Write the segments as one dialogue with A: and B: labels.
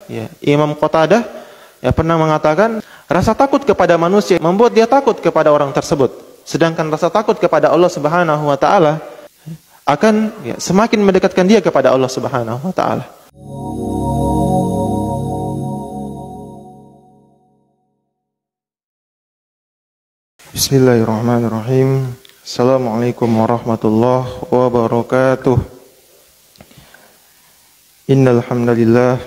A: Ya, Imam Qatadah ya pernah mengatakan, rasa takut kepada manusia membuat dia takut kepada orang tersebut. Sedangkan rasa takut kepada Allah Subhanahu wa taala akan semakin mendekatkan dia kepada Allah Subhanahu wa taala. Bismillahirrahmanirrahim. Assalamualaikum warahmatullahi wabarakatuh. Innal hamdalillah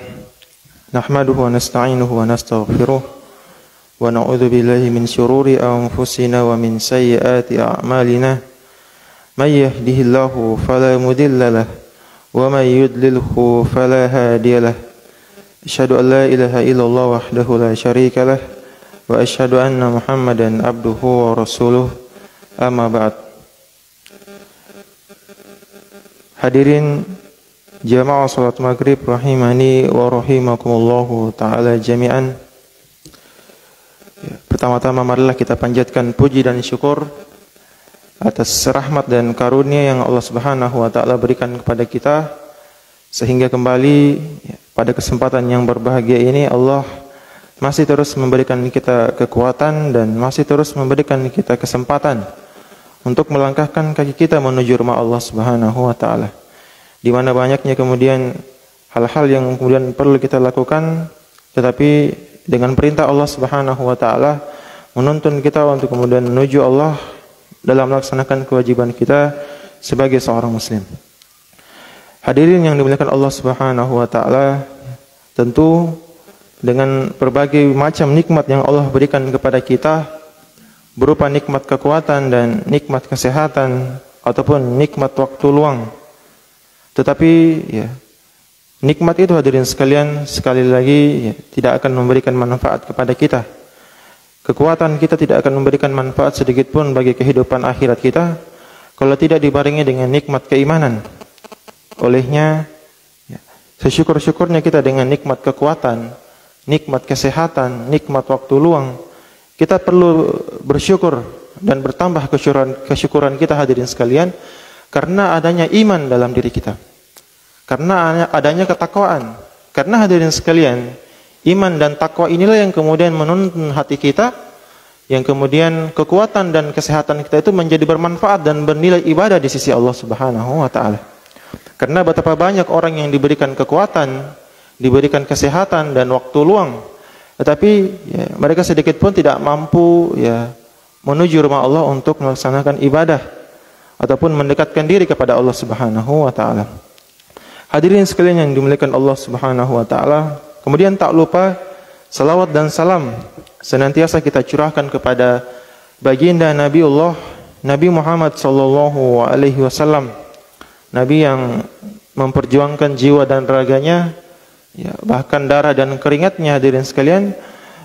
A: nahmaduhu wa nasta'inuhu wa nastaghfiruh wa na'udzu billahi min syururi anfusina wa min sayyiati a'malina. May yahdihillahu fala mudilla lahu wa may yudlilhu fala hadiya lahu. Asyhadu an la ilaha illallah wahdahu la syarika lahu wa asyhadu anna Muhammadan abduhu wa rasuluh. Amma ba'd. Hadirin jamaah salat maghrib rahimani wa rahimakumullahu ta'ala jami'an. Pertama-tama marilah kita panjatkan puji dan syukur atas rahmat dan karunia yang Allah Subhanahu wa taala berikan kepada kita, sehingga kembali pada kesempatan yang berbahagia ini Allah masih terus memberikan kita kekuatan dan masih terus memberikan kita kesempatan untuk melangkahkan kaki kita menuju rumah Allah Subhanahu wa taala. Di mana banyaknya kemudian hal-hal yang kemudian perlu kita lakukan, tetapi dengan perintah Allah Subhanahu wa taala menuntun kita untuk kemudian menuju Allah dalam melaksanakan kewajiban kita sebagai seorang muslim. Hadirin yang dimuliakan Allah Subhanahu wa taala, tentu dengan berbagai macam nikmat yang Allah berikan kepada kita berupa nikmat kekuatan dan nikmat kesehatan ataupun nikmat waktu luang. Tetapi nikmat itu hadirin sekalian sekali lagi tidak akan memberikan manfaat kepada kita. Kekuatan kita tidak akan memberikan manfaat sedikit pun bagi kehidupan akhirat kita kalau tidak dibarengi dengan nikmat keimanan. Olehnya sesyukur-syukurnya kita dengan nikmat kekuatan, nikmat kesehatan, nikmat waktu luang, kita perlu bersyukur dan bertambah kesyukuran kita hadirin sekalian, karena adanya iman dalam diri kita, karena adanya ketakwaan. Karena hadirin sekalian, iman dan takwa inilah yang kemudian menuntun hati kita, yang kemudian kekuatan dan kesehatan kita itu menjadi bermanfaat dan bernilai ibadah di sisi Allah Subhanahu wa taala. Karena betapa banyak orang yang diberikan kekuatan, diberikan kesehatan dan waktu luang, tetapi mereka sedikit pun tidak mampu menuju rumah Allah untuk melaksanakan ibadah ataupun mendekatkan diri kepada Allah Subhanahu wa taala. Hadirin sekalian yang dimuliakan Allah Subhanahu wa taala, kemudian tak lupa salawat dan salam senantiasa kita curahkan kepada baginda Nabiullah Nabi Muhammad sallallahu alaihi wasallam, nabi yang memperjuangkan jiwa dan raganya, bahkan darah dan keringatnya hadirin sekalian,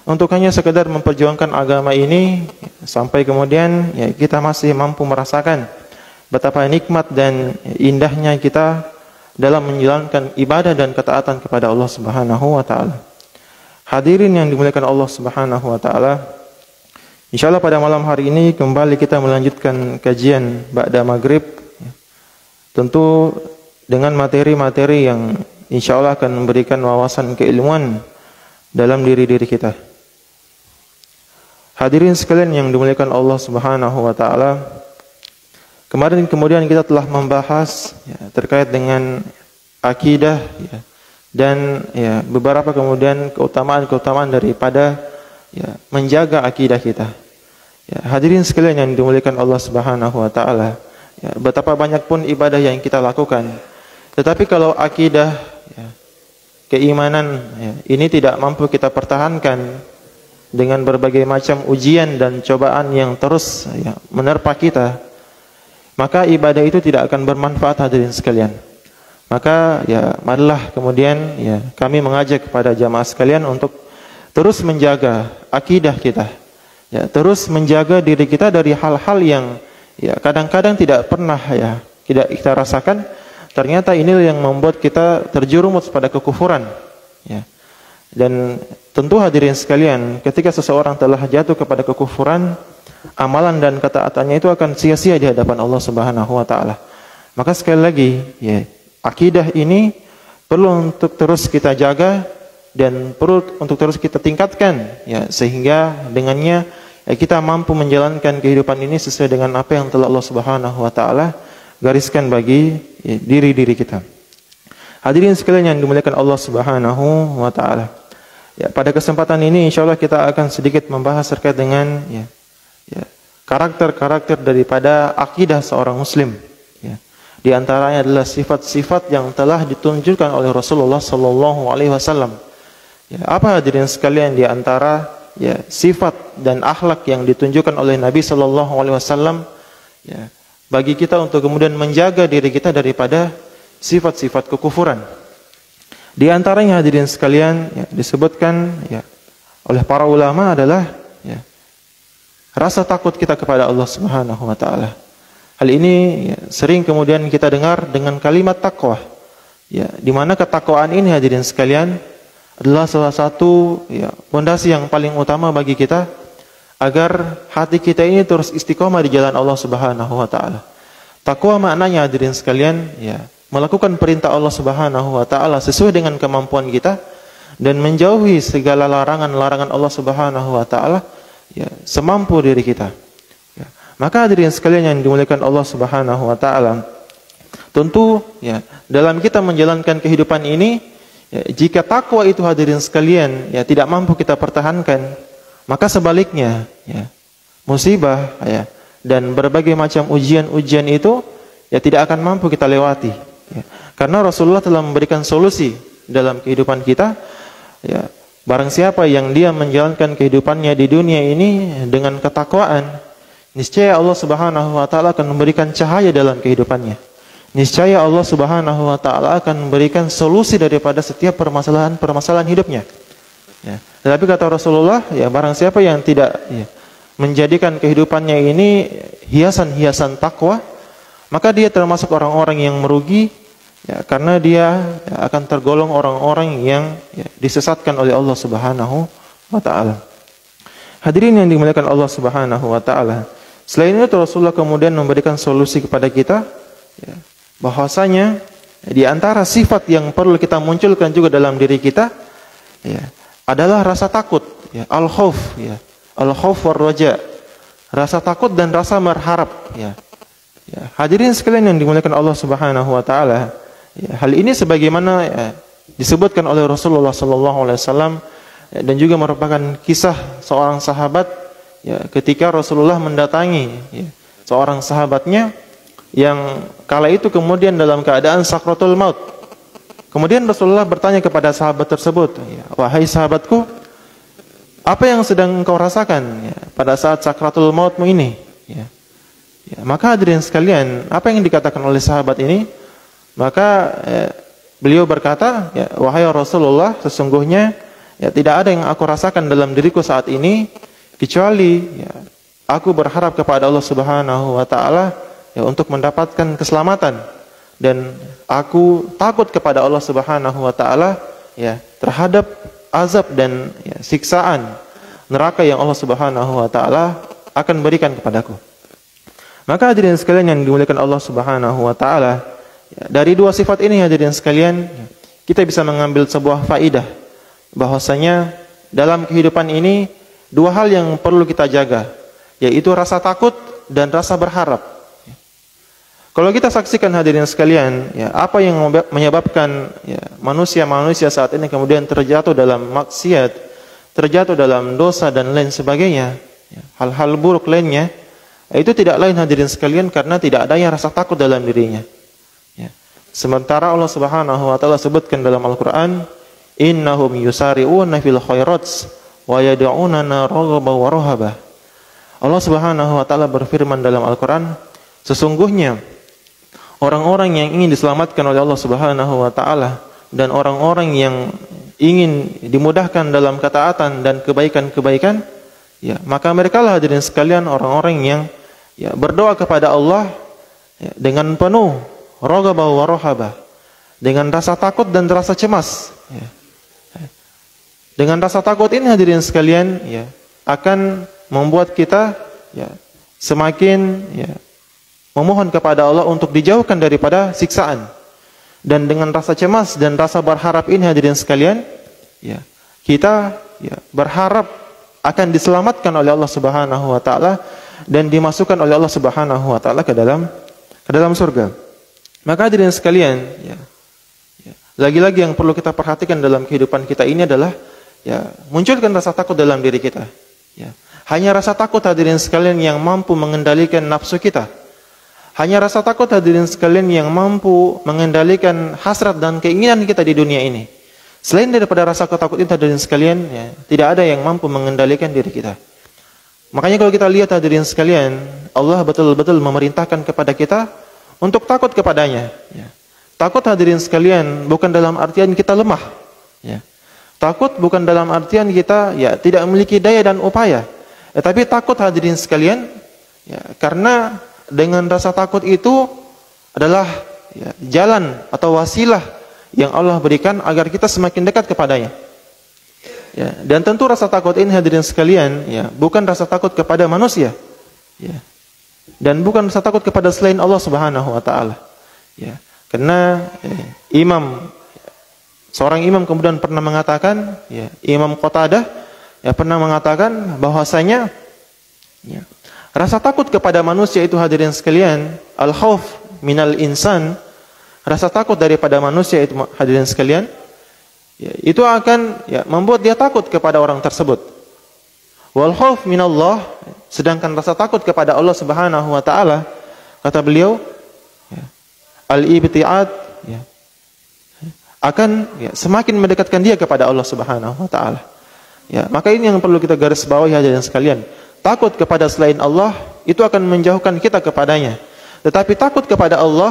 A: untuk hanya sekedar memperjuangkan agama ini, sampai kemudian kita masih mampu merasakan betapa nikmat dan indahnya kita dalam menjalankan ibadah dan ketaatan kepada Allah Subhanahu wa taala. Hadirin yang dimuliakan Allah Subhanahu wa taala, insyaallah pada malam hari ini kembali kita melanjutkan kajian ba'da maghrib, tentu dengan materi-materi yang insyaallah akan memberikan wawasan keilmuan dalam diri-diri kita. Hadirin sekalian yang dimuliakan Allah Subhanahu wa taala, kemarin kemudian kita telah membahas terkait dengan akidah dan beberapa kemudian keutamaan-keutamaan daripada menjaga akidah kita. Hadirin sekalian yang dimuliakan Allah Subhanahu wa taala, betapa banyak pun ibadah yang kita lakukan, tetapi kalau akidah keimanan ini tidak mampu kita pertahankan dengan berbagai macam ujian dan cobaan yang terus menerpa kita, maka ibadah itu tidak akan bermanfaat hadirin sekalian. Maka marilah kemudian kami mengajak kepada jamaah sekalian untuk terus menjaga akidah kita, terus menjaga diri kita dari hal-hal yang kadang-kadang tidak pernah tidak kita rasakan. Ternyata inilah yang membuat kita terjerumus pada kekufuran. Dan tentu hadirin sekalian, ketika seseorang telah jatuh kepada kekufuran, amalan dan ketaatannya itu akan sia-sia di hadapan Allah Subhanahu wa taala. Maka sekali lagi, akidah ini perlu untuk terus kita jaga dan perlu untuk terus kita tingkatkan ya, sehingga dengannya ya, kita mampu menjalankan kehidupan ini sesuai dengan apa yang telah Allah Subhanahu wa taala gariskan bagi ya, diri-diri kita. Hadirin sekalian yang dimuliakan Allah Subhanahu wa taala. Ya, pada kesempatan ini insyaallah kita akan sedikit membahas terkait dengan karakter-karakter daripada akidah seorang muslim. Ya. Di antaranya adalah sifat-sifat yang telah ditunjukkan oleh Rasulullah sallallahu alaihi wasallam. Ya, apa hadirin sekalian di antara ya, sifat dan akhlak yang ditunjukkan oleh Nabi sallallahu alaihi wasallam ya, bagi kita untuk kemudian menjaga diri kita daripada sifat-sifat kekufuran. Di antaranya hadirin sekalian ya, disebutkan ya, oleh para ulama adalah ya, rasa takut kita kepada Allah Subhanahu wa taala. Hal ini ya, sering kemudian kita dengar dengan kalimat takwa. Ya, di mana ketakwaan ini hadirin sekalian adalah salah satu ya, fondasi yang paling utama bagi kita agar hati kita ini terus istiqomah di jalan Allah Subhanahu wa taala. Takwa maknanya hadirin sekalian ya, melakukan perintah Allah Subhanahu wa taala sesuai dengan kemampuan kita dan menjauhi segala larangan-larangan Allah Subhanahu wa taala ya, semampu diri kita. Ya. Maka hadirin sekalian yang dimuliakan Allah Subhanahu wa taala, tentu ya, dalam kita menjalankan kehidupan ini ya, jika takwa itu hadirin sekalian ya tidak mampu kita pertahankan, maka sebaliknya ya, musibah ya, dan berbagai macam ujian-ujian itu ya tidak akan mampu kita lewati. Ya. Karena Rasulullah telah memberikan solusi dalam kehidupan kita. Ya, barang siapa yang dia menjalankan kehidupannya di dunia ini dengan ketakwaan, niscaya Allah Subhanahu wa taala akan memberikan cahaya dalam kehidupannya. Niscaya Allah Subhanahu wa taala akan memberikan solusi daripada setiap permasalahan hidupnya. Ya. Tetapi kata Rasulullah, ya barang siapa yang tidak ya, menjadikan kehidupannya ini hiasan-hiasan takwa, maka dia termasuk orang-orang yang merugi ya, karena dia ya, akan tergolong orang-orang yang ya, disesatkan oleh Allah Subhanahu wa taala. Hadirin yang dimuliakan Allah Subhanahu wa taala. Selain itu Rasulullah kemudian memberikan solusi kepada kita ya, bahwasanya ya, di antara sifat yang perlu kita munculkan juga dalam diri kita ya, adalah rasa takut ya, al-khauf ya, al-khauf war raja. Rasa takut dan rasa berharap ya. Ya, hadirin sekalian yang dimuliakan Allah Subhanahu wa taala, ya, hal ini sebagaimana ya, disebutkan oleh Rasulullah sallallahu alaihi wasallam ya, dan juga merupakan kisah seorang sahabat ya, ketika Rasulullah mendatangi ya, seorang sahabatnya yang kala itu kemudian dalam keadaan sakratul maut. Kemudian Rasulullah bertanya kepada sahabat tersebut, ya, wahai sahabatku, apa yang sedang engkau rasakan ya, pada saat sakratul mautmu ini? Ya. Ya, maka hadirin sekalian, apa yang dikatakan oleh sahabat ini? Maka beliau berkata, ya, wahai Rasulullah, sesungguhnya ya, tidak ada yang aku rasakan dalam diriku saat ini kecuali ya, aku berharap kepada Allah Subhanahu wa taala ya, untuk mendapatkan keselamatan, dan aku takut kepada Allah Subhanahu wa taala ya, terhadap azab dan ya, siksaan neraka yang Allah Subhanahu wa taala akan berikan kepadaku. Maka hadirin sekalian yang dimuliakan Allah Subhanahu wa taala, ya, dari dua sifat ini hadirin sekalian, kita bisa mengambil sebuah faidah bahwasanya dalam kehidupan ini dua hal yang perlu kita jaga, yaitu rasa takut dan rasa berharap. Kalau kita saksikan hadirin sekalian, ya, apa yang menyebabkan ya, manusia-manusia saat ini kemudian terjatuh dalam maksiat, terjatuh dalam dosa dan lain sebagainya, ya, hal-hal buruk lainnya, itu tidak lain hadirin sekalian karena tidak adanya rasa takut dalam dirinya. Ya. Sementara Allah Subhanahu wa taala sebutkan dalam Al-Qur'an, innahum yusari'una fil khairats wa yad'unana raghaban wa rahabah. Allah Subhanahu wa taala berfirman dalam Al-Qur'an, sesungguhnya orang-orang yang ingin diselamatkan oleh Allah Subhanahu wa taala dan orang-orang yang ingin dimudahkan dalam ketaatan dan kebaikan-kebaikan, ya, maka mereka lah hadirin sekalian orang-orang yang ya, berdoa kepada Allah ya, dengan penuh raghabah wa rahabah, dengan rasa takut dan rasa cemas. Ya. Dengan rasa takut ini hadirin sekalian ya, akan membuat kita ya, semakin ya, memohon kepada Allah untuk dijauhkan daripada siksaan. Dan dengan rasa cemas dan rasa berharap ini hadirin sekalian, ya, kita ya berharap akan diselamatkan oleh Allah Subhanahu wa taala dan dimasukkan oleh Allah Subhanahu wa taala ke dalam surga. Maka hadirin sekalian, ya, lagi-lagi yang perlu kita perhatikan dalam kehidupan kita ini adalah ya, munculkan rasa takut dalam diri kita. Ya. Hanya rasa takut hadirin sekalian yang mampu mengendalikan nafsu kita. Hanya rasa takut hadirin sekalian yang mampu mengendalikan hasrat dan keinginan kita di dunia ini. Selain daripada rasa takut itu hadirin sekalian, ya, tidak ada yang mampu mengendalikan diri kita. Makanya kalau kita lihat hadirin sekalian, Allah betul-betul memerintahkan kepada kita untuk takut kepadanya. Ya. Takut hadirin sekalian bukan dalam artian kita lemah. Ya. Takut bukan dalam artian kita ya tidak memiliki daya dan upaya. Tapi takut hadirin sekalian, ya, karena dengan rasa takut itu adalah ya, jalan atau wasilah yang Allah berikan agar kita semakin dekat kepadanya. Ya, dan tentu rasa takut ini hadirin sekalian, ya, bukan rasa takut kepada manusia, ya, dan bukan rasa takut kepada selain Allah Subhanahu wa taala. Ya, karena seorang imam kemudian pernah mengatakan, ya, Imam Qatadah ya, pernah mengatakan bahwasanya ya, rasa takut kepada manusia itu hadirin sekalian, al-khauf minal insan, rasa takut daripada manusia itu hadirin sekalian, ya, itu akan ya, membuat dia takut kepada orang tersebut. Wal khauf minallah, sedangkan rasa takut kepada Allah Subhanahu wa taala, kata beliau, ya, al-ibtiad, ya, akan ya, semakin mendekatkan dia kepada Allah Subhanahu wa taala. Ya, maka ini yang perlu kita garis bawahi hadirin sekalian. Takut kepada selain Allah itu akan menjauhkan kita kepadanya. Tetapi takut kepada Allah,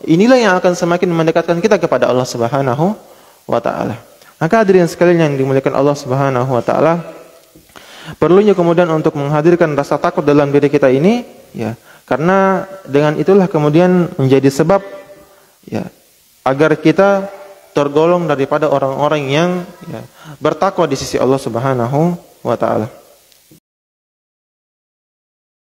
A: inilah yang akan semakin mendekatkan kita kepada Allah Subhanahu wa taala. Maka hadirin sekalian yang dimuliakan Allah Subhanahu wa taala, perlunya kemudian untuk menghadirkan rasa takut dalam diri kita ini, ya, karena dengan itulah kemudian menjadi sebab ya, agar kita tergolong daripada orang-orang yang ya, bertakwa di sisi Allah Subhanahu wa taala.